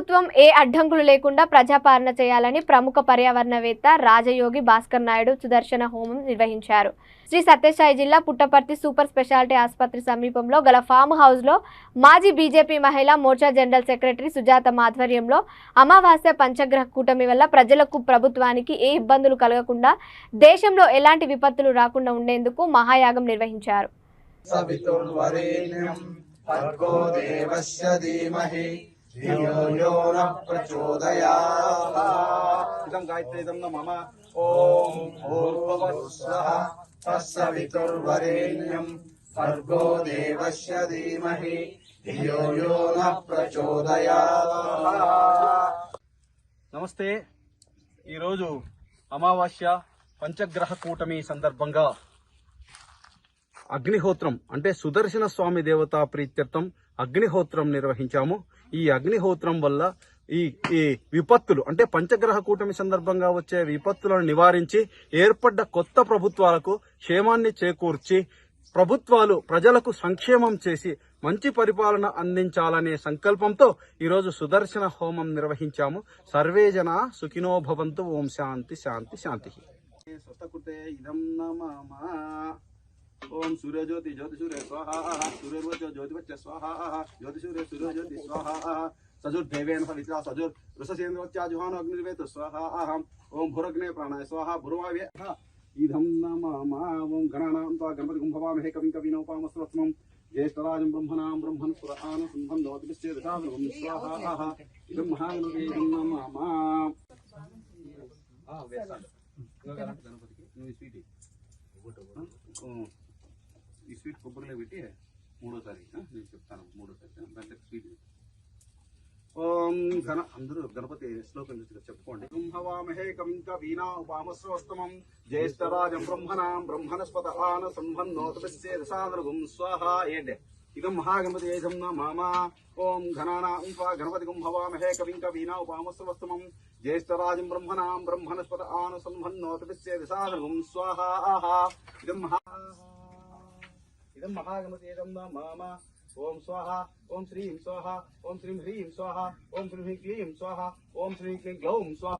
ప్రభుత్వం ఏ అడ్డంకులు లేకుండా ప్రజాపాలన చేయాలని ప్రముఖ పర్యావరణవేత్త రాజయోగి భాస్కర్ నాయుడు సుదర్శన హోమం నిర్వహించారు. శ్రీ సత్యసాయి జిల్లా పుట్టపర్తి సూపర్ స్పెషాలిటీ ఆసుపత్రి సమీపంలో గల ఫామ్ హౌస్ లో మాజీ బీజేపీ మహిళా మోర్చా జనరల్ సెక్రటరీ సుజాత ఆధ్వర్యంలో అమావాస్య పంచగ్రహ కూటమి వల్ల ప్రజలకు ప్రభుత్వానికి ఏ ఇబ్బందులు కలగకుండా దేశంలో ఎలాంటి విపత్తులు రాకుండా ఉండేందుకు మహాయాగం నిర్వహించారు. गायत्रीदं नमः ओम भूर्भुवस्सुः तत्सवितुर्वरेण्यं भर्गो देवस्य धीमहि धियो यो न प्रचोदयात्. నమస్తే. ఈరోజు అమావాస్య పంచగ్రహ కూటమి సందర్భంగా అగ్నిహోత్రం అంటే సుదర్శన స్వామి దేవతా ప్రీత్యర్థం అగ్నిహోత్రం నిర్వహించాము. ఈ అగ్నిహోత్రం వల్ల ఈ విపత్తులు అంటే పంచగ్రహ కూటమి సందర్భంగా వచ్చే విపత్తులను నివారించి ఏర్పడ్డ కొత్త ప్రభుత్వాలకు క్షేమాన్ని చేకూర్చి ప్రభుత్వాలు ప్రజలకు సంక్షేమం చేసి మంచి పరిపాలన అందించాలనే సంకల్పంతో ఈరోజు సుదర్శన హోమం నిర్వహించాము. సర్వే జన సుఖినో భవంతు. ఓం శాంతి శాంతి శాంతి. ओम सूर्य ज्योति ज्योति सूर्य स्वाहा सूर्यवच ज्योतिवच स्वाहा ज्योति सूर्य सूर्य ज्योति स्वाहा सजुर्देवेन सवित्रा सजुर ऋषसेन्द्रवच्या जुहान अग्निर्वेत स्वाहा ओम भुरग्ने प्राणाय स्वाहा भुर्वावे इदं नमः. ओम गणानां त्वा गणपतिं भवामहे कविं कवीनोपामस्वत्मं ज्येष्ठराजं ब्रह्मणां ब्रह्मणस्पदान संबन्धोतिष्ठेदशां स्वाहा इदं महागणपते इदं नमः. गणपतिకి ఈ స్వీట్ కొబ్బరిలో పెట్టి మూడోసారి నేను చెప్తాను. మూడోసారి దాంట్లో స్వీట్ ఓం గణ అందరూ గణపతి శ్లోకం చెప్పుకోండి. హవామహే కవిం కవీనా ఉపామస్వస్తమం జ్యేష్ఠరాజం బ్రహ్మణాం బ్రహ్మణస్పత ఆన సంబన్నోతపిస్సేదసానృగం స్వాహా. ఏంటే ఇదం మహాగణపతి ఏజం నమః. ఓం గణానాం త్వా గణపతిగం హవామహే కవిం కవీనా ఉపామస్వస్తమం జ్యేష్ఠరాజం బ్రహ్మణాం బ్రహ్మణస్పత ఆన సంబన్నోతపిస్సేదసానృగం స్వాహా. इदं महागणपतेदं नमः. ओम स्वाहा ओम श्रीं स्वाहा ओम श्रीं ह्रीं स्वाहा ओम श्रीं क्लीं स्वाहा ओम श्रीं क्लीं ग्लौं स्वाहा.